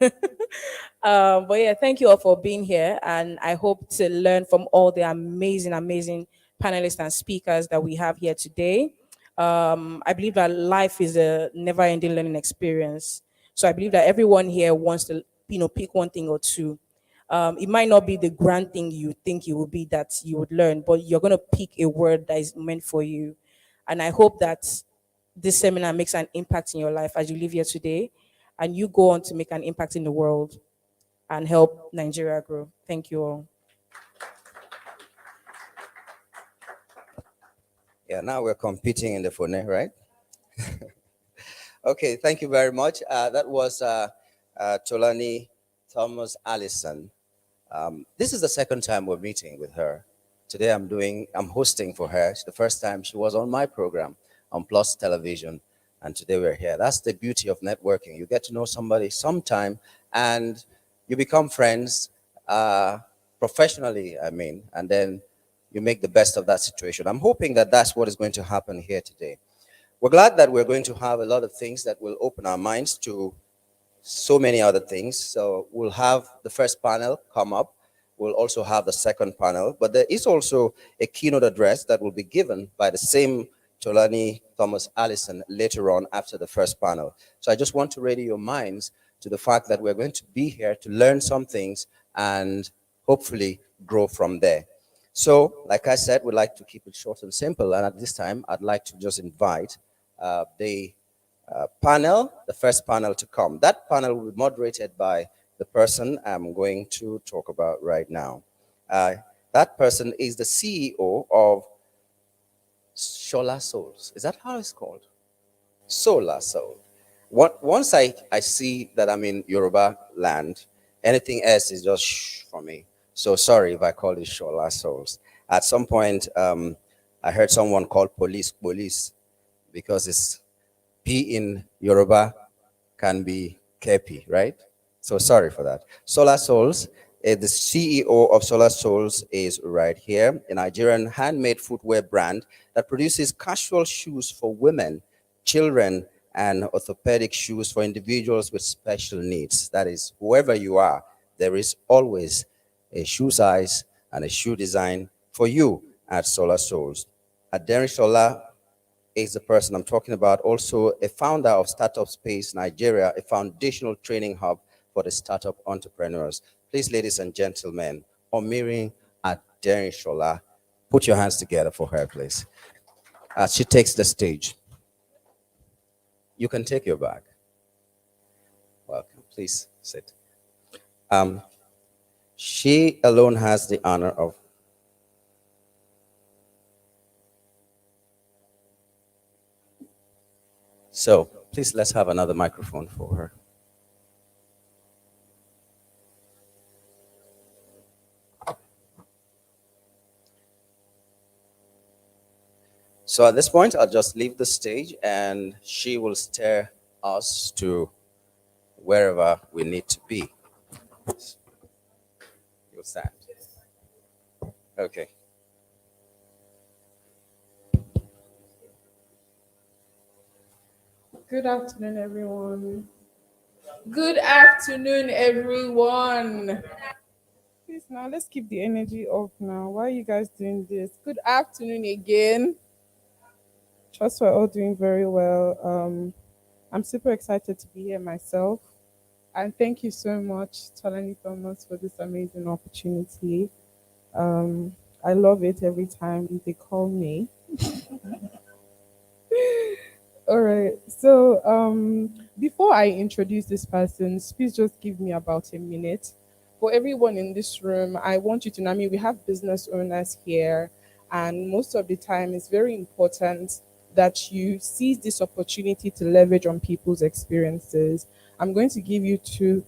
But yeah, thank you all for being here, and I hope to learn from all the amazing, amazing panelists and speakers that we have here today. I believe that life is a never-ending learning experience. So I believe that everyone here wants to, pick one thing or two. It might not be the grand thing you think it would be that you would learn, but you're going to pick a word that is meant for you. And I hope that this seminar makes an impact in your life as you live here today, and you go on to make an impact in the world and help Nigeria grow. Thank you all. Yeah, now we're competing in the phone, right? Okay, thank you very much. That was Tolani Thomas Allison. This is the second time we're meeting with her. Today I'm hosting for her. It's the first time she was on my program on Plus Television, and today we're here. That's the beauty of networking. You get to know somebody sometime, and you become friends professionally, and then you make the best of that situation. I'm hoping that that's what is going to happen here today. We're glad that we're going to have a lot of things that will open our minds to so many other things. So we'll have the first panel come up. We'll also have the second panel, but there is also a keynote address that will be given by the same Tolani Thomas Allison later on after the first panel. So I just want to ready your minds to the fact that we're going to be here to learn some things and hopefully grow from there. So, like I said, we'd like to keep it short and simple. And at this time, I'd like to just invite the panel, the first panel to come. That panel will be moderated by the person I'm going to talk about right now. That person is the CEO of Sola Souls. Is that how it's called? Sola Soul. Once I see that I'm in Yoruba land, anything else is just shh for me. So sorry if I call it Sola Souls. At some point, I heard someone call police because it's P in Yoruba can be Kepi, right? So sorry for that. Sola Souls, the CEO of Sola Souls is right here, a Nigerian handmade footwear brand that produces casual shoes for women, children, and orthopedic shoes for individuals with special needs. That is, whoever you are, there is always a shoe size and a shoe design for you at Sola Souls. Aderinsola is the person I'm talking about, also a founder of Startup Space Nigeria, a foundational training hub for the startup entrepreneurs. Please, ladies and gentlemen, Ominrin Aderinsola, put your hands together for her, please. As she takes the stage. You can take your bag. Welcome. Please sit. She alone has the honor of So please, let's have another microphone for her. So at this point, I'll just leave the stage and she will steer us to wherever we need to be. You'll stand. Okay. Good afternoon, everyone. Good afternoon, everyone. Please, now let's keep the energy up now. Why are you guys doing this? Good afternoon again. Trust we're all doing very well. I'm super excited to be here myself. And thank you so much, Tolani Thomas, for this amazing opportunity. I love it every time they call me. All right. So before I introduce this person, please just give me about a minute. For everyone in this room, I want you to know, I mean, we have business owners here, and most of the time it's very important that you seize this opportunity to leverage on people's experiences. I'm going to give you two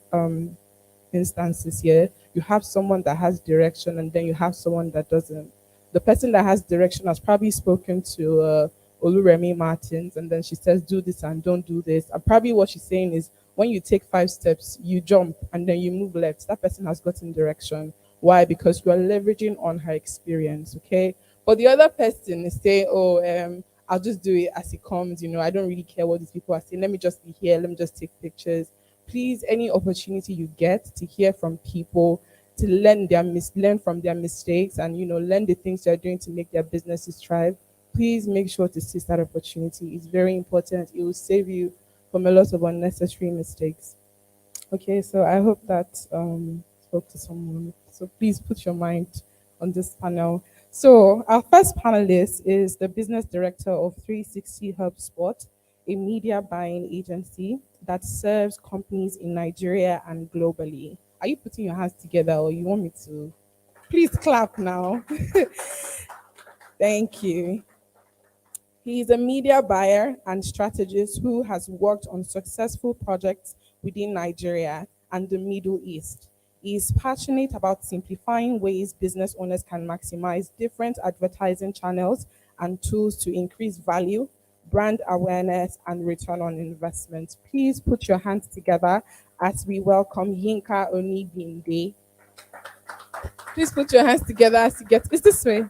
instances here. You have someone that has direction, and then you have someone that doesn't. The person that has direction has probably spoken to Oluremi Martins, and then she says, do this and don't do this. And probably what she's saying is, when you take 5 steps, you jump and then you move left. That person has gotten direction. Why? Because you are leveraging on her experience, okay? But the other person is saying, oh, I'll just do it as it comes. I don't really care what these people are saying. Let me just be here. Let me just take pictures. Please, any opportunity you get to hear from people, to learn from their mistakes, and learn the things they're doing to make their businesses thrive, please make sure to seize that opportunity. It's very important. It will save you from a lot of unnecessary mistakes. Okay, so I hope that spoke to someone. So please put your mind on this panel. So our first panelist is the business director of 360 Hubspot, a media buying agency that serves companies in Nigeria and globally. Are you putting your hands together, or you want me to? Please clap now. Thank you. He is a media buyer and strategist who has worked on successful projects within Nigeria and the Middle East. He is passionate about simplifying ways business owners can maximize different advertising channels and tools to increase value, brand awareness, and return on investment. Please put your hands together as we welcome Yinka Onigbinde. Please put your hands together as you get. It's this way.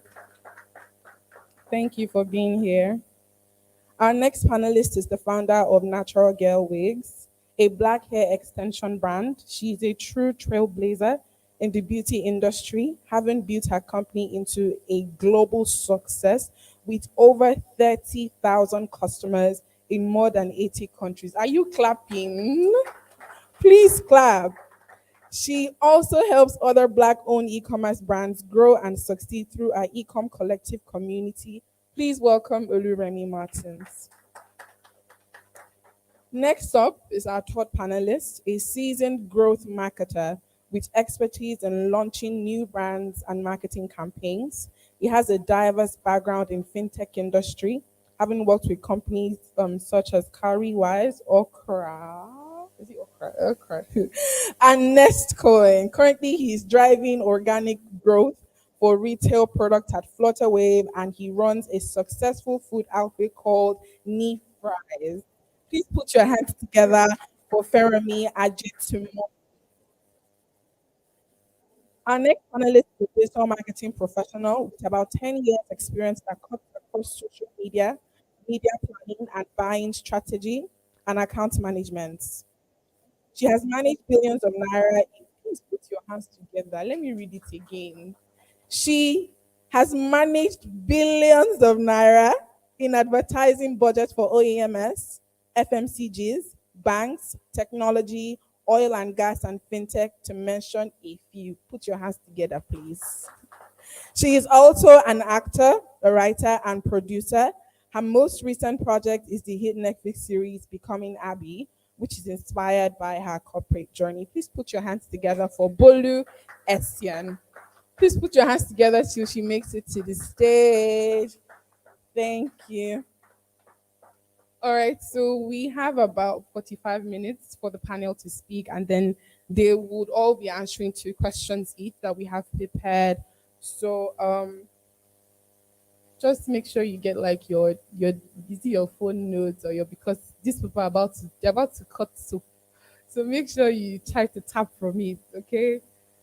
Thank you for being here. Our next panelist is the founder of Natural Girl Wigs, a black hair extension brand. She is a true trailblazer in the beauty industry, having built her company into a global success with over 30,000 customers in more than 80 countries. Are you clapping? Please clap. She also helps other black owned e commerce brands grow and succeed through our e-com collective community. Please welcome Oluremi Martins. Next up is our third panelist, a seasoned growth marketer with expertise in launching new brands and marketing campaigns. He has a diverse background in fintech industry, having worked with companies such as Carrywise, Okra, is it Okra? Okra, and Nestcoin. Currently, he's driving organic growth for retail product at Flutterwave, and he runs a successful food outfit called Knee Fries. Please put your hands together for Feranmi Ajetomobi. Our next panelist is a digital marketing professional with about 10 years experience that cuts across social media, media planning and buying strategy, and account management. She has managed billions of naira. Please put your hands together. Let me read it again. She has managed billions of naira in advertising budget for OEMs, FMCGs, banks, technology, oil and gas, and fintech, to mention a few. Put your hands together, please. She is also an actor, a writer, and producer. Her most recent project is the hit Netflix series Becoming Abby, which is inspired by her corporate journey. Please put your hands together for Bolu Essien. Please put your hands together till she makes it to the stage. Thank you. All right, so we have about 45 minutes for the panel to speak, and then they would all be answering two questions each that we have prepared. So just make sure you get like your is it your phone notes or your, because these people are about to cut soup. So make sure you try to tap from it, okay?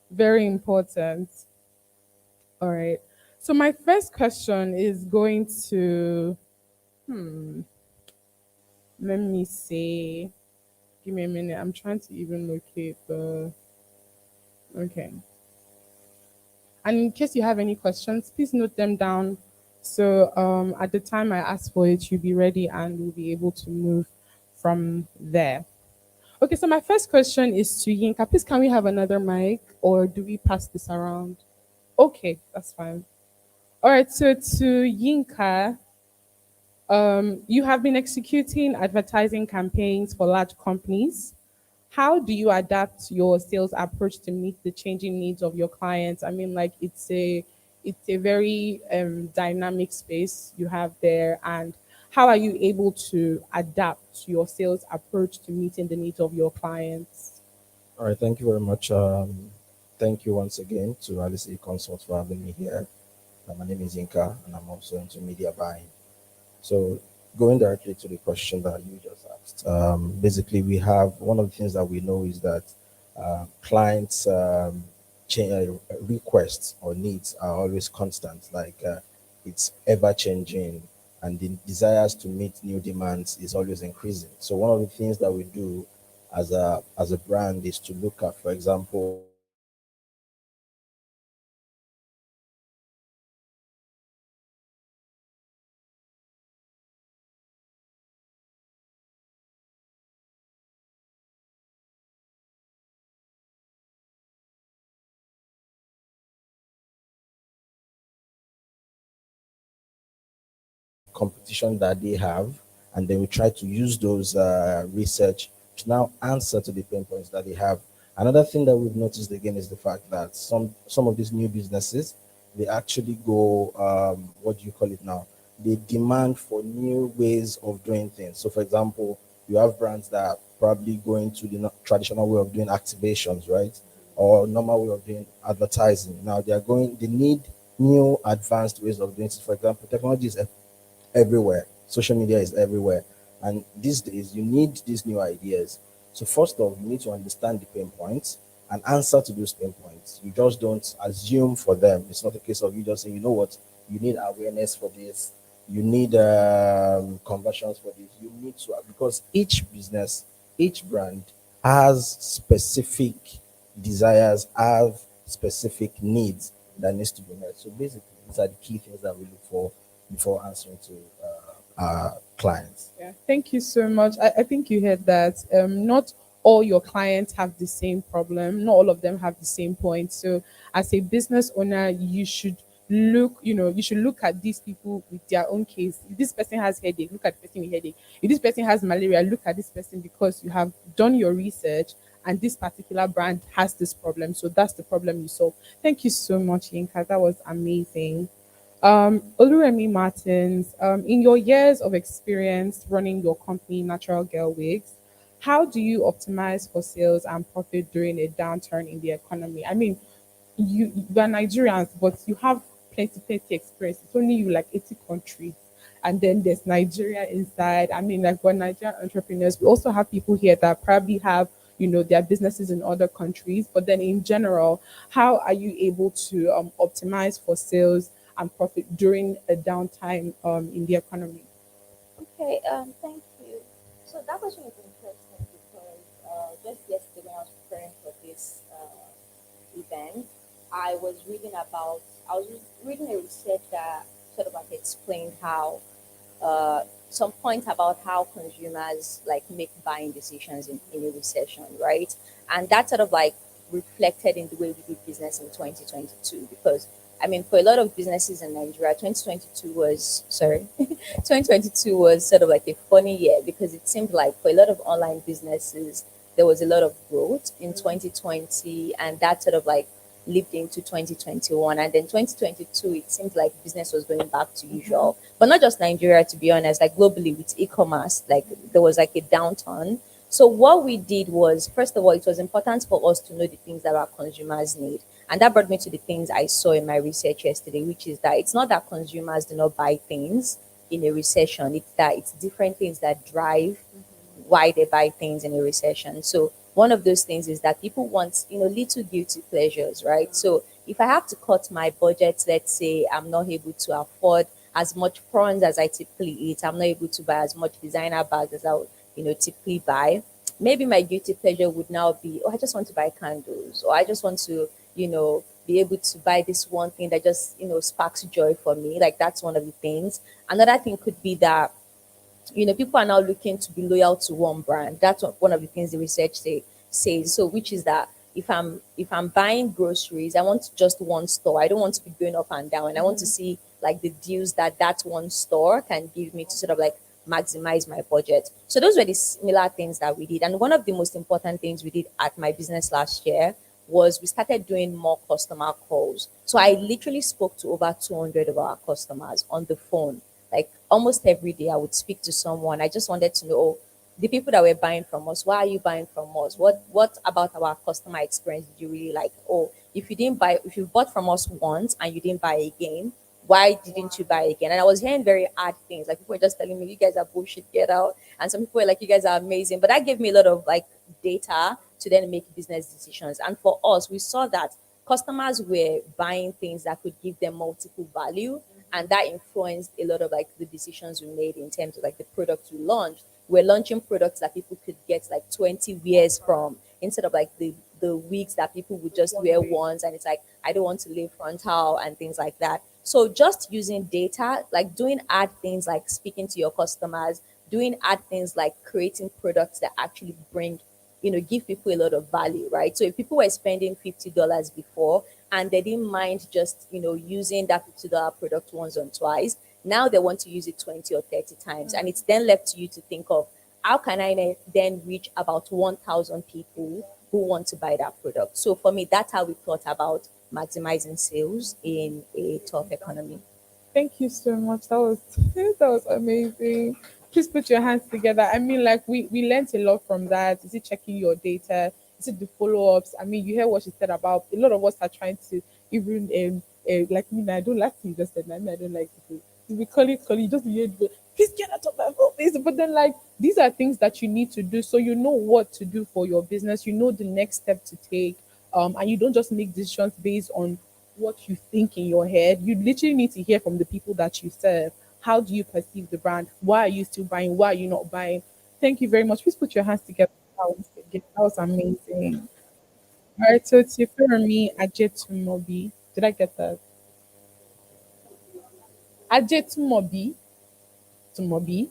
Very important. All right. So my first question is going to let me see. Give me a minute. I'm trying to even locate the okay. And in case you have any questions, please note them down. So at the time I ask for it, you'll be ready and we'll be able to move from there. Okay, so my first question is to Yinka. Please, can we have another mic or do we pass this around? Okay, that's fine. All right, so to Yinka, you have been executing advertising campaigns for large companies. How do you adapt your sales approach to meet the changing needs of your clients? I mean, like it's a very dynamic space you have there, and how are you able to adapt your sales approach to meeting the needs of your clients? All right, thank you very much. Thank you once again to Halisi Consults for having me here. My name is Yinka, and I'm also into media buying. So, going directly to the question that you just asked, basically, we have one of the things that we know is that clients' requests or needs are always constant, like it's ever changing, and the desires to meet new demands is always increasing. So, one of the things that we do as a brand is to look at, for example, competition that they have, and then we try to use those research to now answer to the pain points that they have. Another thing that we've noticed again is the fact that some of these new businesses, they actually go, what do you call it now? They demand for new ways of doing things. So, for example, you have brands that are probably going to the traditional way of doing activations, right? Or normal way of doing advertising. Now they are going. They need new advanced ways of doing it. For example, technology is everywhere. Social media is everywhere. And these days, you need these new ideas. So, first off, you need to understand the pain points and answer to those pain points. You just don't assume for them. It's not a case of you just saying, you know what, you need awareness for this, you need conversions for this. You need to, because each business, each brand has specific desires, have specific needs that needs to be met. So, basically, these are the key things that we look for before answering to clients. Yeah, thank you so much. I think you heard that. Not all your clients have the same problem. Not all of them have the same point. So, as a business owner, you should you should look at these people with their own case. If this person has headache, look at the person with headache. If this person has malaria, look at this person because you have done your research and this particular brand has this problem. So that's the problem you solve. Thank you so much, Yinka. That was amazing. Oluremi Martins, in your years of experience running your company, Natural Girl Wigs, how do you optimize for sales and profit during a downturn in the economy? I mean, you are Nigerians, but you have plenty experience. It's only you like 80 countries, and then there's Nigeria inside. I mean, like, we're Nigerian entrepreneurs. We also have people here that probably have their businesses in other countries. But then in general, how are you able to optimize for sales and profit during a downtime in the economy? Okay, thank you. So that question is interesting because just yesterday when I was preparing for this event, I was reading a research that sort of like explained how some point about how consumers like make buying decisions in a recession, right? And that sort of like reflected in the way we did business in 2022 because I mean, for a lot of businesses in Nigeria, 2022 was, sorry, 2022 was sort of like a funny year because it seemed like for a lot of online businesses, there was a lot of growth in 2020, and that sort of like lived into 2021. And then 2022, it seemed like business was going back to usual. But not just Nigeria, to be honest, like globally with e commerce, like there was like a downturn. So what we did was, first of all, it was important for us to know the things that our consumers need. And that brought me to the things I saw in my research yesterday, which is that it's not that consumers do not buy things in a recession, it's that it's different things that drive why they buy things in a recession. So one of those things is that people want, little guilty pleasures, right? So if I have to cut my budget, let's say I'm not able to afford as much prawns as I typically eat, I'm not able to buy as much designer bags as I would, typically buy. Maybe my guilty pleasure would now be, oh, I just want to buy candles, or I just want to, be able to buy this one thing that just, sparks joy for me. Like that's one of the things. Another thing could be that people are now looking to be loyal to one brand. That's one of the things the research says. So, which is that if I'm buying groceries, I want just one store. I don't want to be going up and down. I want to see like the deals that one store can give me to sort of like maximize my budget. So those were the similar things that we did. And one of the most important things we did at my business last year was we started doing more customer calls. So I literally spoke to over 200 of our customers on the phone. Like almost every day, I would speak to someone. I just wanted to know, oh, the people that were buying from us, why are you buying from us? What about our customer experience did you really like? Oh, if you bought from us once and you didn't buy again, why didn't you buy again? And I was hearing very odd things. Like people were just telling me, you guys are bullshit, get out. And some people were like, you guys are amazing. But that gave me a lot of like data to then make business decisions. And for us, we saw that customers were buying things that could give them multiple value, and that influenced a lot of like the decisions we made in terms of like the products we launched, we're launching products that people could get like 20 wears from, instead of like the wigs that people would just wear once, and it's like, I don't want to leave frontal and things like that. So just using data, like doing ad things like speaking to your customers, doing ad things like creating products that actually bring, give people a lot of value, right? So if people were spending $50 before and they didn't mind just, using that $50 product once or twice, now they want to use it 20 or 30 times. And it's then left to you to think of, how can I then reach about 1,000 people who want to buy that product? So for me, that's how we thought about maximizing sales in a tough economy. Thank you so much. That was that was amazing. Please put your hands together. I mean, like we learned a lot from that. Is it checking your data? Is it the follow ups? I mean, you hear what she said about a lot of us are trying to even like me. I don't like to just said. I mean, I don't like to. We call it just weird. Please get out of my office. But then, like, these are things that you need to do, so you know what to do for your business. You know the next step to take, and you don't just make decisions based on what you think in your head. You literally need to hear from the people that you serve. How do you perceive the brand? Why are you still buying? Why are you not buying? Thank you very much. Please put your hands together. That was amazing. All right, so to Feranmi Ajetomobi. Did I get that? Ajetomobi. Tomobi.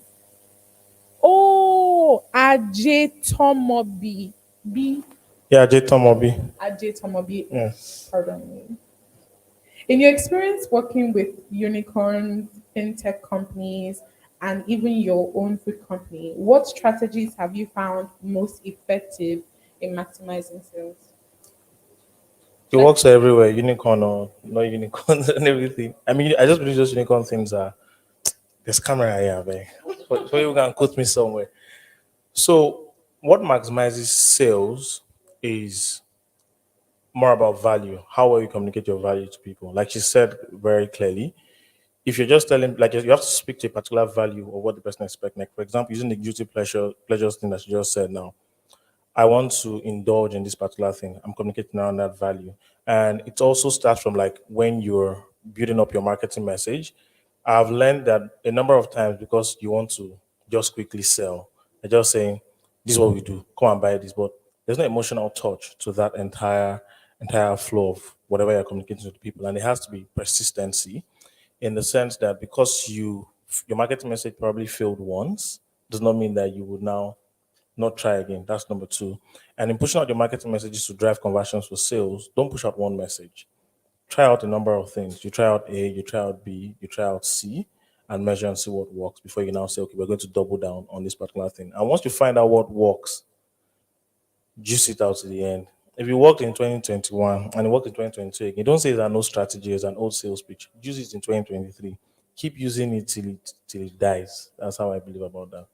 Oh, Ajetomobi. B. Yeah, Ajetomobi. Ajetomobi. Yes. Pardon me. In your experience working with unicorns, fintech companies, and even your own food company, what strategies have you found most effective in maximizing sales? It works everywhere, unicorn or not unicorn and everything. I mean, I just believe those unicorn things are there's camera here, man. So you can quote me somewhere. So what maximizes sales is more about value. How well you communicate your value to people. Like she said very clearly, if you're just telling, like you have to speak to a particular value or what the person expects. Like for example, using the guilty pleasures thing that you just said now. I want to indulge in this particular thing. I'm communicating around that value. And it also starts from like when you're building up your marketing message. I've learned that a number of times because you want to just quickly sell, they're just saying, this is what we do, come and buy this. But there's no emotional touch to that entire flow of whatever you're communicating to the people. And it has to be persistency in the sense that because your marketing message probably failed once, does not mean that you would now not try again. That's number two. And in pushing out your marketing messages to drive conversions for sales, don't push out one message. Try out a number of things. You try out A, you try out B, you try out C, and measure and see what works before you now say, okay, we're going to double down on this particular thing. And once you find out what works, juice it out to the end. If you worked in 2021 and you worked in 2022 again, don't say there are no strategies and old sales pitch. Use it in 2023. Keep using it till it dies. That's how I believe about that.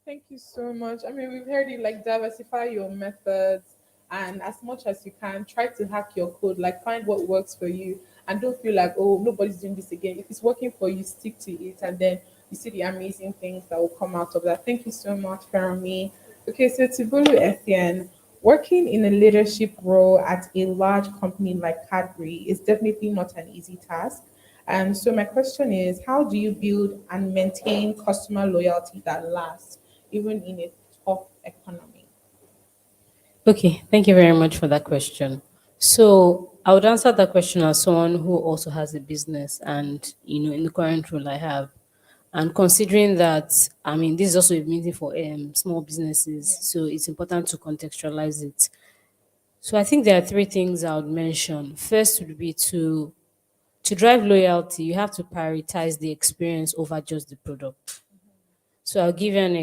Thank you so much. I mean, we've heard it like diversify your methods and as much as you can, try to hack your code, like find what works for you and don't feel like, oh, nobody's doing this again. If it's working for you, stick to it and then you see the amazing things that will come out of that. Thank you so much, Feranmi. Okay, so to Bolu Essien, working in a leadership role at a large company like Cadbury is definitely not an easy task. And so my question is, how do you build and maintain customer loyalty that lasts, even in a tough economy? Okay, thank you very much for that question. So I would answer that question as someone who also has a business and in the current role I have. And considering that, I mean, this is also a meeting for small businesses, so it's important to contextualize it. So I think there are three things I would mention. First would be to drive loyalty, you have to prioritize the experience over just the product. So I'll give you an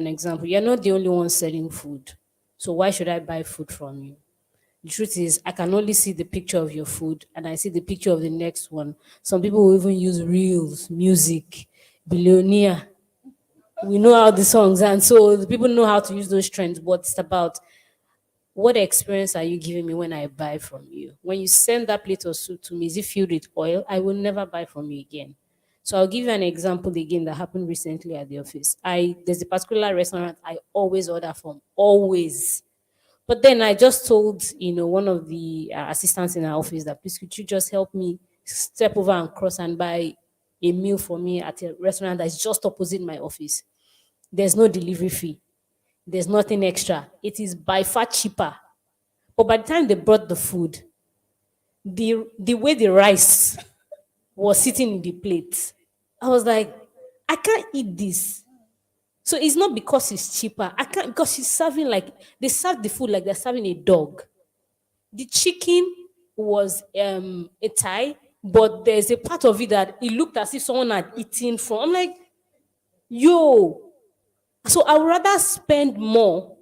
example. You're not the only one selling food. So why should I buy food from you? The truth is, I can only see the picture of your food and I see the picture of the next one. Some people will even use reels, music, billionaire. We know how the songs, and so the people know how to use those trends. But it's about what experience are you giving me when I buy from you? When you send that plate of soup to me, is it filled with oil? I will never buy from you again. So I'll give you an example again that happened recently at the office. There's a particular restaurant I always order from, always. But then I just told, one of the assistants in our office that please could you just help me step over and cross and buy a meal for me at a restaurant that's just opposite my office. There's no delivery fee. There's nothing extra. It is by far cheaper. But by the time they brought the food, the way the rice was sitting in the plate, I was like, I can't eat this. So it's not because it's cheaper. I can't, because she's serving like, they serve the food like they're serving a dog. The chicken was a Thai, but there's a part of it that it looked as if someone had eaten from. I'm like, yo. So I would rather spend more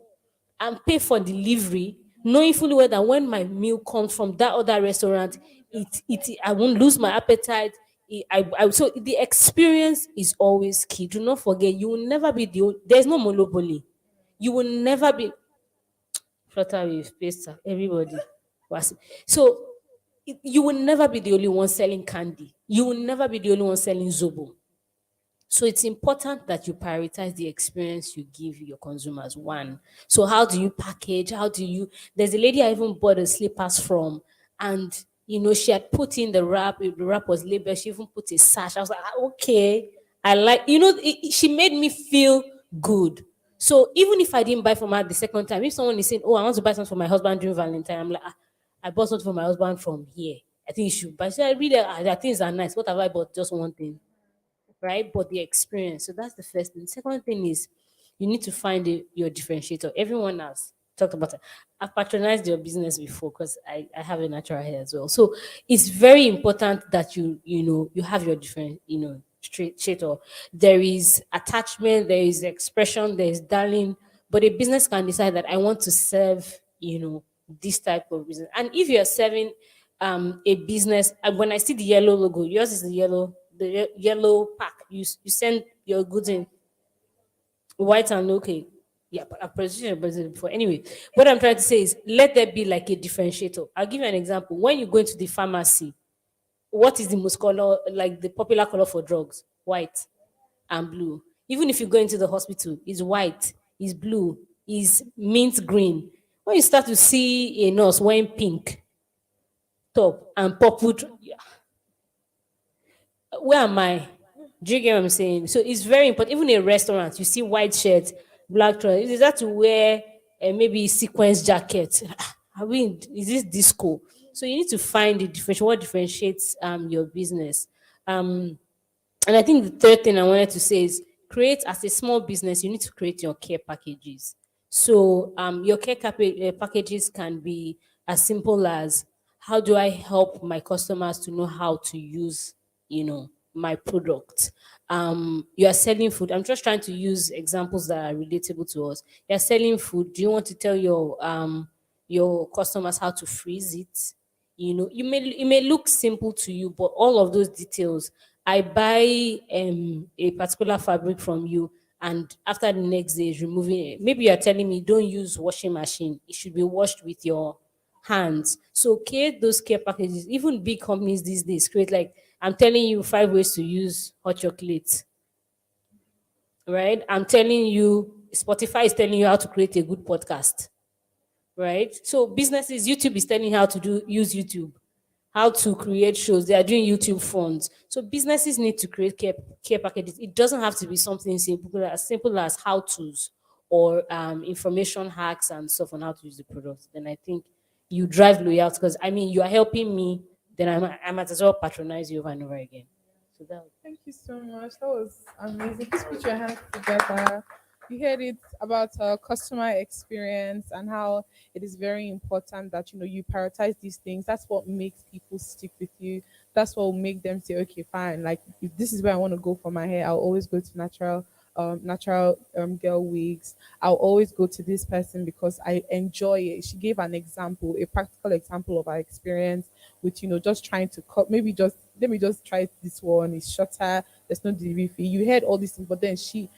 and pay for delivery, knowing fully well that when my meal comes from that other restaurant, I won't lose my appetite. So the experience is always key. Do not forget, you will never be there's no monopoly. You will never be flutter with pasta. Everybody was so you will never be the only one selling candy. You will never be the only one selling zobo. So it's important that you prioritize the experience you give your consumers. One. So how do you package? How do you? There's a lady I even bought the slippers from, and she had put in the wrap. The wrap was labeled. She even put a sash. I was like, okay, I like. She made me feel good. So even if I didn't buy from her the second time, if someone is saying, "Oh, I want to buy something for my husband during Valentine," I'm like, I bought something for my husband from here. I think you should buy. So I read that things are nice. What have I bought? Just one thing, right? But the experience. So that's the first thing. The second thing is you need to find your differentiator. Everyone has talked about it. I've patronized your business before because I have a natural hair as well. So it's very important that you have your different, differentiator. There is attachment, there is expression, there is darling, but a business can decide that I want to serve, this type of business. And if you're serving a business, when I see the yellow logo, yours is the yellow pack. You send your goods in white and okay. Yeah, but I've presented it before. Anyway, what I'm trying to say is let there be like a differentiator. I'll give you an example. When you go into the pharmacy, what is the most color, like the popular color for drugs? White and blue. Even if you go into the hospital, it's white, it's blue, it's mint green. When you start to see a nurse wearing pink top and purple, where am I? Do you get what I'm saying? So it's very important. Even in restaurants, you see white shirts, black trousers. Is that to wear maybe sequence jacket? I mean, is this disco? So you need to find the differentiation. What differentiates your business? And I think the third thing I wanted to say is create as a small business, you need to create your care packages. So your packages can be as simple as how do I help my customers to know how to use, my product. You are selling food. I'm just trying to use examples that are relatable to us. You're selling food. Do you want to tell your customers how to freeze it? It may look simple to you, but all of those details. I buy a particular fabric from you, and after the next day is removing it. Maybe you're telling me don't use washing machine, it should be washed with your hands. So create those care packages. Even big companies these days create, like, I'm telling you 5 ways to use hot chocolate, right? I'm telling you, Spotify is telling you how to create a good podcast, right? So businesses, YouTube is telling you how to use YouTube, how to create shows. They are doing YouTube funds. So businesses need to create care packages. It doesn't have to be something simple as how to's or information hacks and stuff on how to use the product. Then I think you drive loyalty, because I mean you are helping me. Then I might as well patronize you over and over again. So that. Thank you so much. That was amazing. Please put your hands together. You heard it about customer experience and how it is very important that you prioritize these things. That's what makes people stick with you. That's what will make them say, okay, fine. Like if this is where I want to go for my hair, I'll always go to natural girl wigs. I'll always go to this person because I enjoy it. She gave an example, a practical example of our experience with just trying to cut. Maybe just let me just try this one. It's shorter. There's no delivery fee. You heard all these things, but then she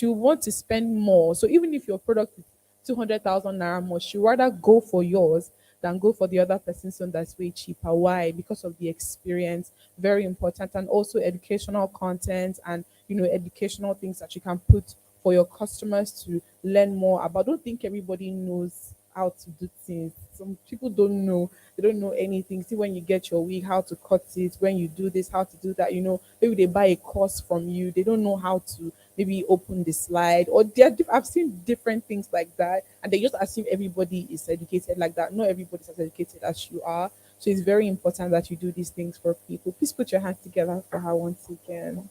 want to spend more. So even if your product is 200,000 naira more, she rather go for yours than go for the other person's one that's way cheaper. Why? Because of the experience. Very important. And also educational content and educational things that you can put for your customers to learn more about. I don't think everybody knows how to do things. Some people don't know, they don't know anything. See, when you get your wig, how to cut it, when you do this, how to do that, maybe they buy a course from you, they don't know how to maybe open the slide, or I've seen different things like that, and they just assume everybody is educated like that. Not everybody's as educated as you are. So it's very important that you do these things for people. Please put your hands together for her once again.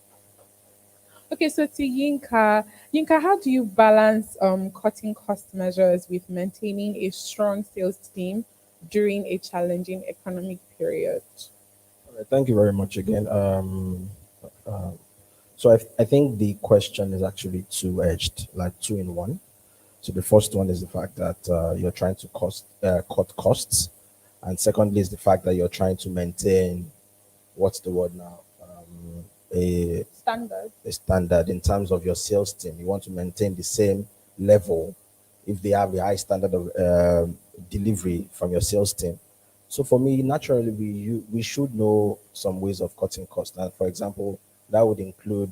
Okay, so to Yinka, how do you balance cutting cost measures with maintaining a strong sales team during a challenging economic period? All right, thank you very much again. Uh, so I think the question is actually two-edged, like two in one. So the first one is the fact that you're trying to cut costs, and secondly is the fact that you're trying to maintain, what's the word now? A Standard. a standard in terms of your sales team. You want to maintain the same level if they have a high standard of delivery from your sales team. So for me, naturally, we should know some ways of cutting costs. And for example, that would include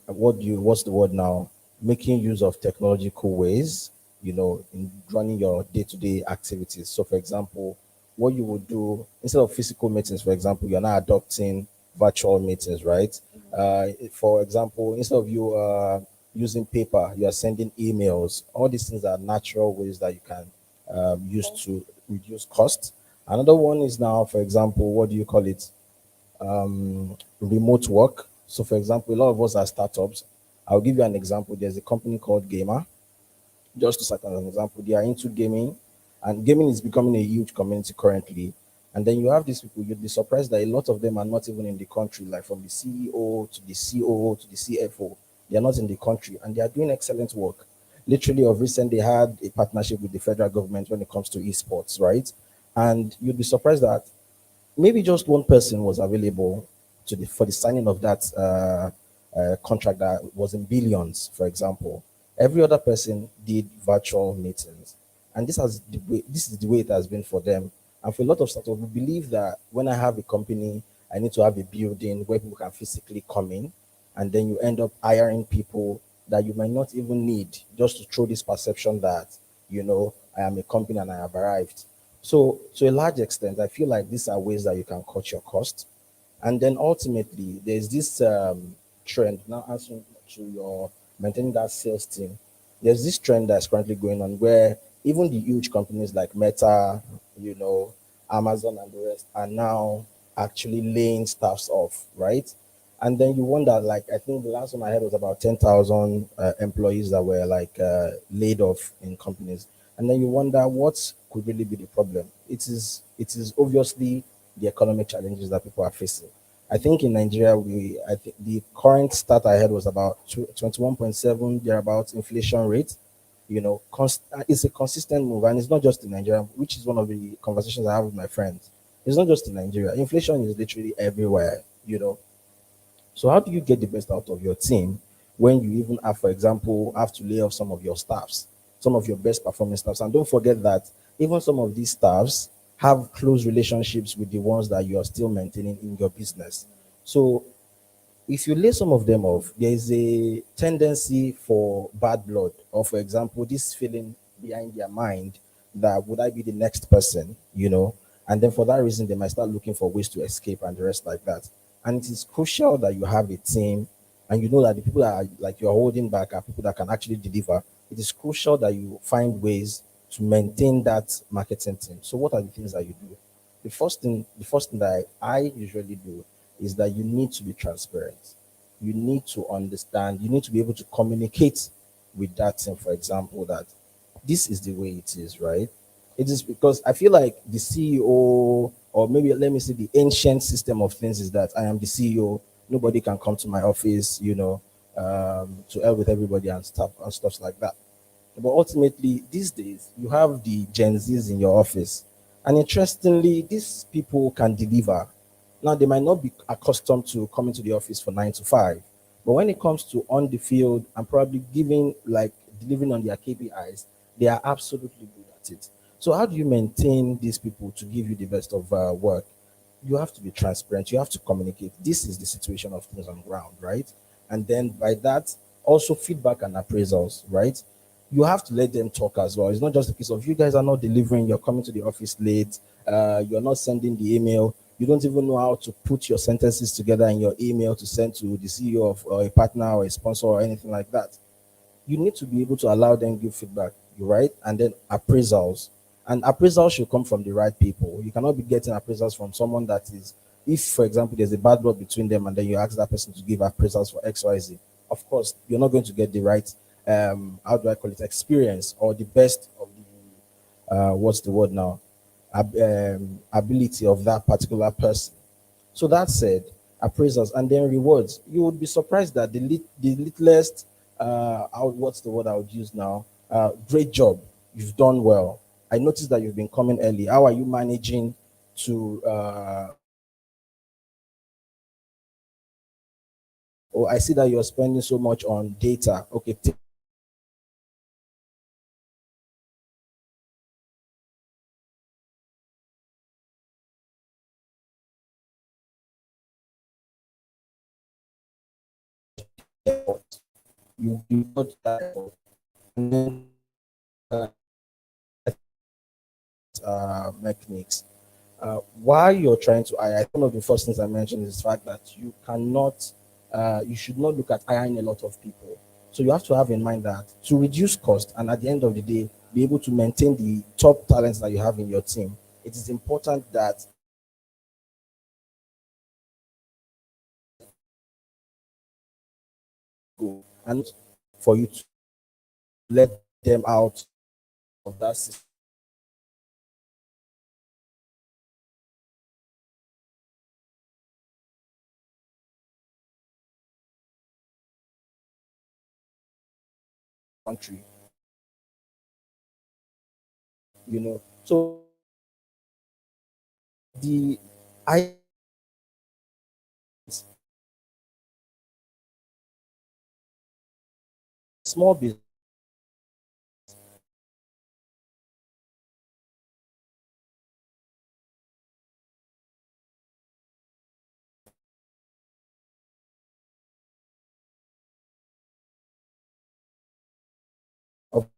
what's the word now? Making use of technological ways, in running your day-to-day activities. So, for example, what you would do instead of physical meetings, for example, you're now adopting virtual meetings, right? For example, instead of you using paper, you are sending emails. All these things are natural ways that you can use to reduce cost. Another one is now, for example, what do you call it? Remote work. So, for example, a lot of us are startups. I'll give you an example. There's a company called Gamer. Just to cite an example, they are into gaming, and gaming is becoming a huge community currently. And then you have these people, you'd be surprised that a lot of them are not even in the country, like from the CEO to the COO to the CFO. They are not in the country and they are doing excellent work. Literally, of recent, they had a partnership with the federal government when it comes to esports, right? And you'd be surprised that maybe just one person was available for the signing of that contract that was in billions, for example. Every other person did virtual meetings, and this is the way it has been for them. And for a lot of startups, we believe that when I have a company, I need to have a building where people can physically come in, and then you end up hiring people that you might not even need, just to throw this perception that I am a company and I have arrived. So, to a large extent, I feel like these are ways that you can cut your cost. And then ultimately, there's this trend now, answering to your maintaining that sales team. There's this trend that's currently going on where even the huge companies like Meta, you know, Amazon, and the rest are now actually laying staffs off, right? And then you wonder, like, I think the last one I heard was about 10,000 employees that were like laid off in companies. And then you wonder what could really be the problem. It is obviously the economic challenges that people are facing. I think in Nigeria, I think the current stat I had was about 21.7 thereabouts inflation rate. It's a consistent move, and it's not just in Nigeria, which is one of the conversations I have with my friends. It's not just in Nigeria. Inflation is literally everywhere. So how do you get the best out of your team when you even have, for example, have to lay off some of your staffs, some of your best performing staffs? And don't forget that even some of these staffs have close relationships with the ones that you are still maintaining in your business. So if you lay some of them off, there is a tendency for bad blood, or for example, this feeling behind their mind that would I be the next person, and then for that reason, they might start looking for ways to escape and the rest like that. And it is crucial that you have a team and you know that the people that are like you're holding back are people that can actually deliver. It is crucial that you find ways to maintain that marketing team. So what are the things that you do? The first thing that I usually do is that you need to be transparent. You need to understand, you need to be able to communicate with that team, for example, that this is the way it is, right? It is because I feel like the CEO, or maybe let me say the ancient system of things is that I am the CEO, nobody can come to my office, to help with everybody and stuff like that. But ultimately, these days, you have the Gen Zs in your office. And interestingly, these people can deliver. Now, they might not be accustomed to coming to the office for 9 to 5. But when it comes to on the field and probably delivering on their KPIs, they are absolutely good at it. So, how do you maintain these people to give you the best of work? You have to be transparent. You have to communicate. This is the situation of things on ground, right? And then by that, also feedback and appraisals, right? you have to let them talk as well. It's not just a case of you guys are not delivering, you're coming to the office late, you're not sending the email, you don't even know how to put your sentences together in your email to send to the CEO of or a partner or a sponsor or anything like that. You need to be able to allow them give feedback, right? And then appraisals. And appraisals should come from the right people. You cannot be getting appraisals from someone that is, if for example there's a bad blood between them and then you ask that person to give appraisals for XYZ, of course you're not going to get the right how do I call it, experience or the best of the what's the word now, ability of that particular person. So that said, appraisals and then rewards. You would be surprised that the littlest, what's the word I would use now? Great job, you've done well. I noticed that you've been coming early. How are you managing to? Oh, I see that you're spending so much on data. Okay, you got that effort. And then mechanics. While you're trying to hire, one of the first things I mentioned is the fact that you cannot, you should not look at hiring a lot of people. So you have to have in mind that to reduce cost and at the end of the day, be able to maintain the top talents that you have in your team, it is important that go and for you to let them out of that system country, you know. So the I small business of